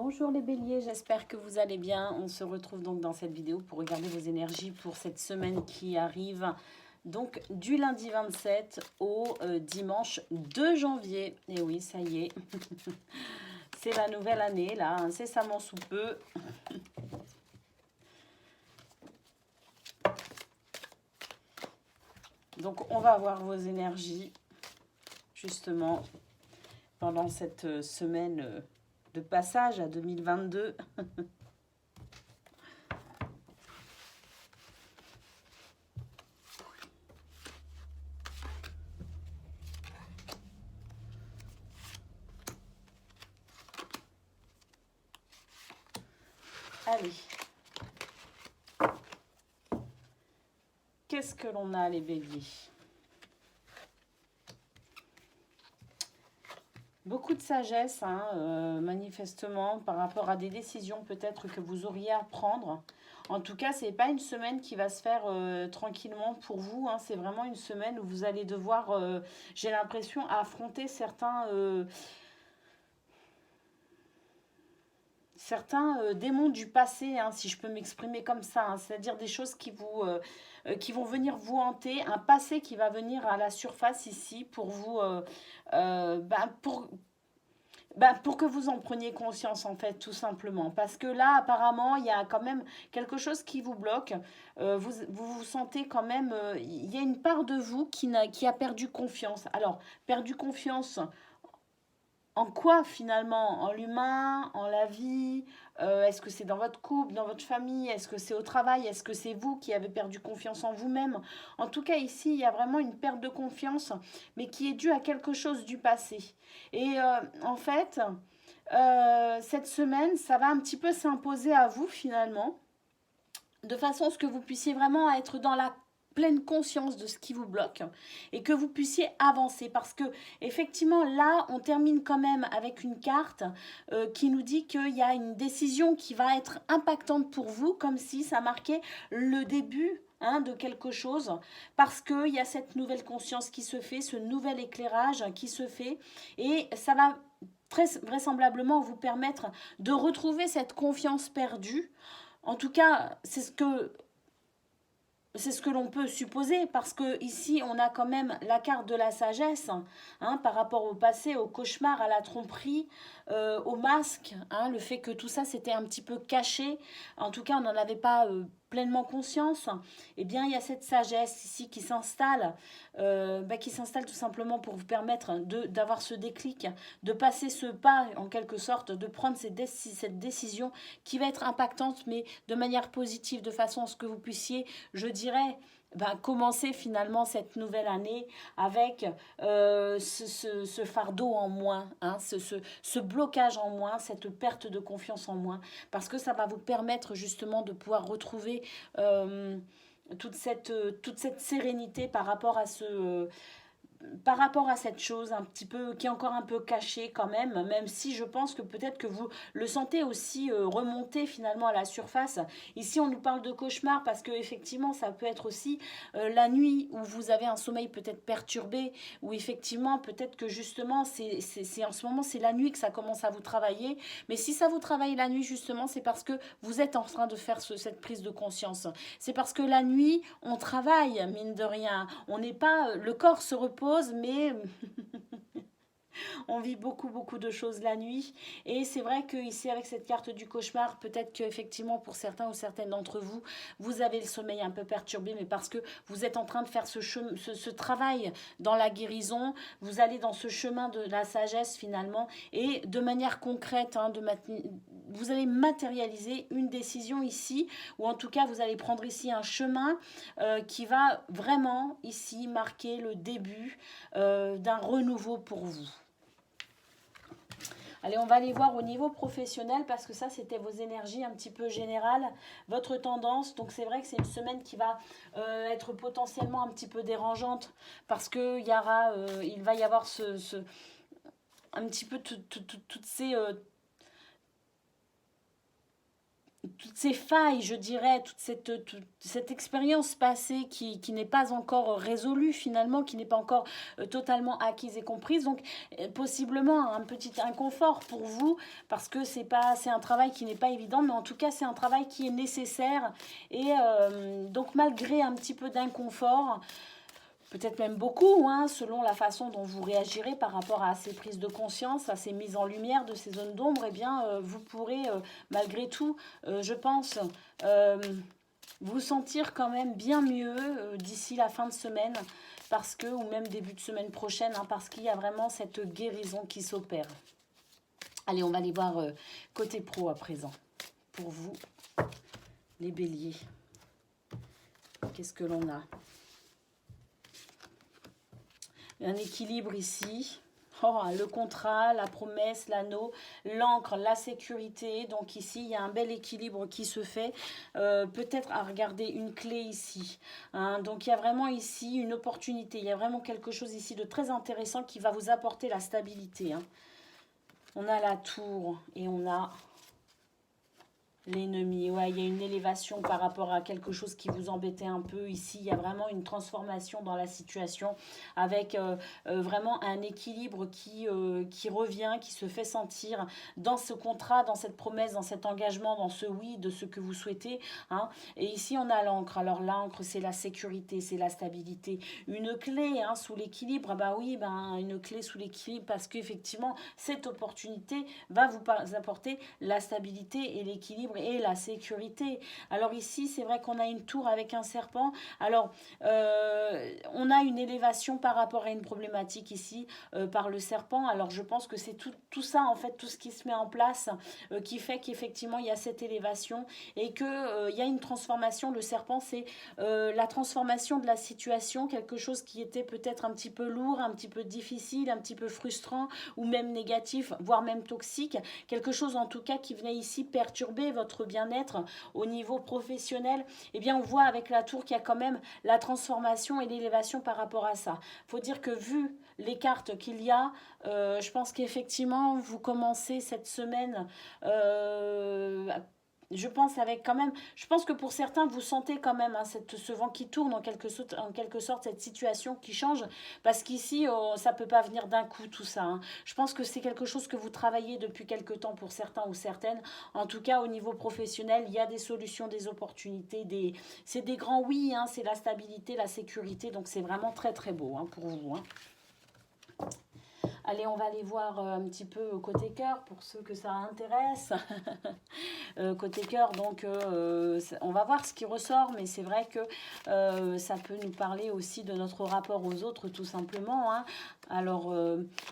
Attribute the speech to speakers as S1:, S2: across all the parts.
S1: Bonjour les béliers, j'espère que vous allez bien. On se retrouve donc dans cette vidéo pour regarder vos énergies pour cette semaine qui arrive. Donc du lundi 27 au dimanche 2 janvier. Et oui, ça y est, c'est la nouvelle année là, incessamment sous peu. Donc on va voir vos énergies justement pendant cette semaine de passage à 2022. Allez. Qu'est-ce que l'on a les béliers? Beaucoup de sagesse, manifestement, par rapport à des décisions peut-être que vous auriez à prendre. En tout cas, ce n'est pas une semaine qui va se faire tranquillement pour vous. C'est vraiment une semaine où vous allez devoir, j'ai l'impression, affronter certains démons du passé, si je peux m'exprimer comme ça, c'est-à-dire des choses qui vont venir vous hanter, un passé qui va venir à la surface ici pour vous, pour que vous en preniez conscience en fait, tout simplement. Parce que là, apparemment, il y a quand même quelque chose qui vous bloque. Vous sentez quand même, il y a une part de vous qui a perdu confiance. Alors, perdu confiance en quoi finalement? En l'humain, en la vie? Est-ce que c'est dans votre couple, dans votre famille? Est-ce que c'est au travail? Est-ce que c'est vous qui avez perdu confiance en vous-même? En tout cas, ici, il y a vraiment une perte de confiance, mais qui est due à quelque chose du passé. Et en fait, cette semaine, ça va un petit peu s'imposer à vous finalement, de façon à ce que vous puissiez vraiment être dans la pleine conscience de ce qui vous bloque et que vous puissiez avancer, parce que effectivement là on termine quand même avec une carte qui nous dit qu'il y a une décision qui va être impactante pour vous, comme si ça marquait le début de quelque chose, parce qu'il y a cette nouvelle conscience qui se fait, ce nouvel éclairage qui se fait, et ça va très vraisemblablement vous permettre de retrouver cette confiance perdue. En tout cas, c'est ce que l'on peut supposer, parce que ici on a quand même la carte de la sagesse, par rapport au passé, au cauchemar, à la tromperie, au masque, le fait que tout ça c'était un petit peu caché, en tout cas on n'en avait pas pleinement conscience. Eh bien il y a cette sagesse ici qui s'installe tout simplement pour vous permettre d'avoir ce déclic, de passer ce pas en quelque sorte, de prendre cette décision qui va être impactante, mais de manière positive, de façon à ce que vous puissiez, je dirais, commencer finalement cette nouvelle année avec ce fardeau en moins, ce blocage en moins, cette perte de confiance en moins, parce que ça va vous permettre justement de pouvoir retrouver toute cette sérénité par rapport à cette chose un petit peu qui est encore un peu cachée quand même si je pense que peut-être que vous le sentez aussi remonter finalement à la surface. Ici on nous parle de cauchemar parce que effectivement ça peut être aussi la nuit où vous avez un sommeil peut-être perturbé, où effectivement peut-être que justement c'est en ce moment c'est la nuit que ça commence à vous travailler, mais si ça vous travaille la nuit justement c'est parce que vous êtes en train de faire cette prise de conscience, c'est parce que la nuit on travaille mine de rien, on n'est pas, le corps se repose mais on vit beaucoup de choses la nuit. Et c'est vrai que ici avec cette carte du cauchemar, peut-être qu'effectivement pour certains ou certaines d'entre vous, vous avez le sommeil un peu perturbé, mais parce que vous êtes en train de faire ce travail dans la guérison, vous allez dans ce chemin de la sagesse finalement, et de manière concrète, vous allez matérialiser une décision ici, ou en tout cas vous allez prendre ici un chemin qui va vraiment ici marquer le début d'un renouveau pour vous. Allez, on va aller voir au niveau professionnel, parce que ça, c'était vos énergies un petit peu générales, votre tendance. Donc, c'est vrai que c'est une semaine qui va être potentiellement un petit peu dérangeante, parce qu'il il va y avoir un petit peu toutes ces toutes ces failles, je dirais, toute cette expérience passée qui n'est pas encore résolue finalement, qui n'est pas encore totalement acquise et comprise. Donc, possiblement un petit inconfort pour vous, parce que c'est un travail qui n'est pas évident, mais en tout cas, c'est un travail qui est nécessaire. Et donc, malgré un petit peu d'inconfort, peut-être même beaucoup, hein, selon la façon dont vous réagirez par rapport à ces prises de conscience, à ces mises en lumière de ces zones d'ombre, eh bien, vous pourrez, malgré tout, je pense, vous sentir quand même bien mieux d'ici la fin de semaine, parce que, ou même début de semaine prochaine, hein, parce qu'il y a vraiment cette guérison qui s'opère. Allez, on va aller voir côté pro à présent. Pour vous, les béliers, qu'est-ce que l'on a ? Un équilibre ici. Oh, le contrat, la promesse, l'anneau, l'encre, la sécurité. Donc ici, il y a un bel équilibre qui se fait. Peut-être à regarder une clé ici. Hein. Donc il y a vraiment ici une opportunité. Il y a vraiment quelque chose ici de très intéressant qui va vous apporter la stabilité. Hein. On a la tour et on a l'ennemi. Ouais, il y a une élévation par rapport à quelque chose qui vous embêtait un peu. Ici, il y a vraiment une transformation dans la situation avec vraiment un équilibre qui revient, qui se fait sentir dans ce contrat, dans cette promesse, dans cet engagement, dans ce oui de ce que vous souhaitez. Hein. Et ici, on a l'encre. Alors, l'encre, c'est la sécurité, c'est la stabilité. Une clé hein, sous l'équilibre, bah oui, une clé sous l'équilibre parce qu'effectivement, cette opportunité va vous apporter la stabilité et l'équilibre et la sécurité. Alors ici, c'est vrai qu'on a une tour avec un serpent. Alors, on a une élévation par rapport à une problématique ici par le serpent. Alors, je pense que c'est tout ça, en fait, tout ce qui se met en place qui fait qu'effectivement, il y a cette élévation et qu'il y a une transformation. Le serpent, c'est la transformation de la situation, quelque chose qui était peut-être un petit peu lourd, un petit peu difficile, un petit peu frustrant ou même négatif, voire même toxique. Quelque chose, en tout cas, qui venait ici perturber votre bien-être au niveau professionnel, eh bien on voit avec la tour qu'il y a quand même la transformation et l'élévation par rapport à ça. Il faut dire que vu les cartes qu'il y a, je pense qu'effectivement vous commencez cette semaine je pense avec quand même, je pense que pour certains vous sentez quand même hein, ce vent qui tourne en quelque sorte cette situation qui change parce qu'ici ça peut pas venir d'un coup tout ça. Hein. Je pense que c'est quelque chose que vous travaillez depuis quelque temps pour certains ou certaines. En tout cas au niveau professionnel, il y a des solutions, des opportunités, c'est des grands oui, hein, c'est la stabilité, la sécurité, donc c'est vraiment très très beau hein, pour vous. Hein. Allez, on va aller voir un petit peu côté cœur pour ceux que ça intéresse. Côté cœur, donc on va voir ce qui ressort, mais c'est vrai que ça peut nous parler aussi de notre rapport aux autres, tout simplement. Hein. Alors,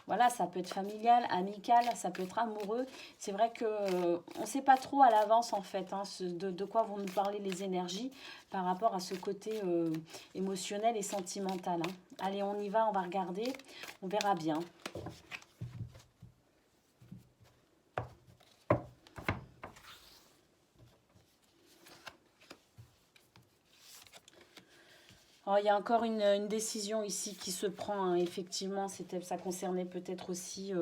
S1: voilà, ça peut être familial, amical, ça peut être amoureux. C'est vrai qu'on ne sait pas trop à l'avance, en fait, hein, de quoi vont nous parler les énergies par rapport à ce côté émotionnel et sentimental. Hein. Allez, on y va, on va regarder, on verra bien. Oh, il y a encore une décision ici qui se prend. Hein. Effectivement, ça concernait peut-être aussi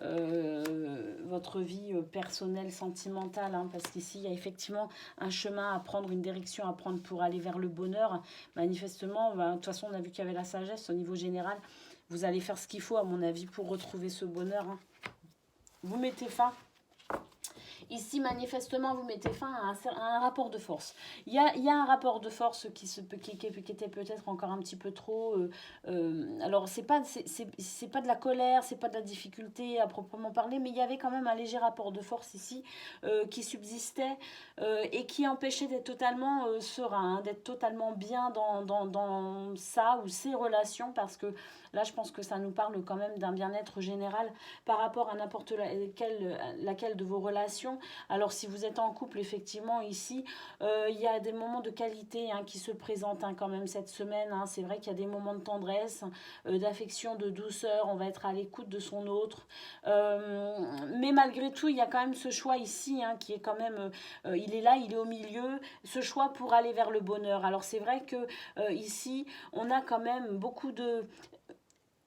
S1: votre vie personnelle, sentimentale. Hein, parce qu'ici, il y a effectivement un chemin à prendre, une direction à prendre pour aller vers le bonheur. Manifestement, de toute façon, on a vu qu'il y avait la sagesse au niveau général. Vous allez faire ce qu'il faut, à mon avis, pour retrouver ce bonheur. Hein. Vous mettez fin. Ici, manifestement, vous mettez fin à un rapport de force. Il y a un rapport de force qui était peut-être encore un petit peu trop... alors, c'est pas de la colère, c'est pas de la difficulté à proprement parler, mais il y avait quand même un léger rapport de force ici qui subsistait et qui empêchait d'être totalement serein, hein, d'être totalement bien dans ça ou ces relations, parce que là, je pense que ça nous parle quand même d'un bien-être général par rapport à n'importe laquelle de vos relations. Alors si vous êtes en couple, effectivement, ici, il y a des moments de qualité hein, qui se présentent hein, quand même cette semaine. Hein. C'est vrai qu'il y a des moments de tendresse, d'affection, de douceur. On va être à l'écoute de son autre. Mais malgré tout, il y a quand même ce choix ici hein, qui est quand même... il est là, il est au milieu. Ce choix pour aller vers le bonheur. Alors c'est vrai que ici, on a quand même beaucoup de...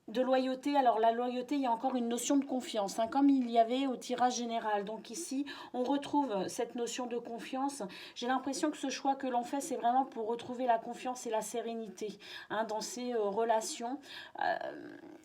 S1: De loyauté, alors la loyauté, il y a encore une notion de confiance, hein, comme il y avait au tirage général. Donc ici, on retrouve cette notion de confiance. J'ai l'impression que ce choix que l'on fait, c'est vraiment pour retrouver la confiance et la sérénité, hein, dans ces relations. Euh,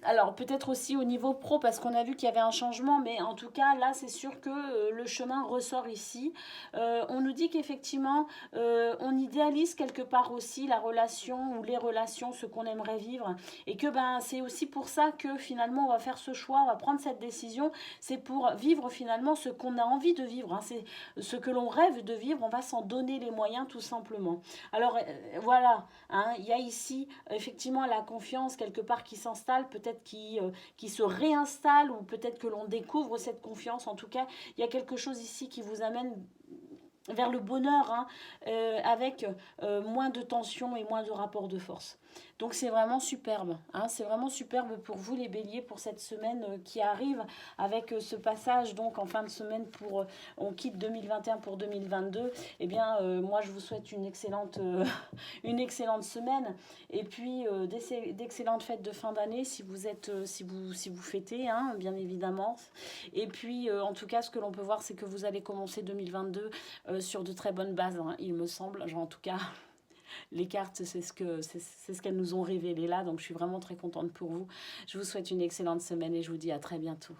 S1: alors peut-être aussi au niveau pro, parce qu'on a vu qu'il y avait un changement, mais en tout cas, là, c'est sûr que le chemin ressort ici. On nous dit qu'effectivement, on idéalise quelque part aussi la relation ou les relations, ce qu'on aimerait vivre, et que ben, c'est aussi pour ça que finalement on va faire ce choix, on va prendre cette décision, c'est pour vivre finalement ce qu'on a envie de vivre, hein, c'est ce que l'on rêve de vivre, on va s'en donner les moyens tout simplement. Alors voilà, hein, il y a ici effectivement la confiance quelque part qui s'installe, peut-être qui se réinstalle, ou peut-être que l'on découvre cette confiance. En tout cas, il y a quelque chose ici qui vous amène vers le bonheur, hein, avec moins de tension et moins de rapport de force. Donc c'est vraiment superbe, hein, c'est vraiment superbe pour vous les béliers, pour cette semaine qui arrive, avec ce passage donc en fin de semaine pour on quitte 2021 pour 2022. Eh bien moi je vous souhaite une excellente semaine, et puis d'excellentes fêtes de fin d'année si vous êtes si vous fêtez, hein, bien évidemment. Et puis en tout cas ce que l'on peut voir, c'est que vous allez commencer 2022 sur de très bonnes bases, hein, il me semble. Genre, en tout cas, les cartes, c'est ce qu'elles nous ont révélé là. Donc, je suis vraiment très contente pour vous. Je vous souhaite une excellente semaine et je vous dis à très bientôt.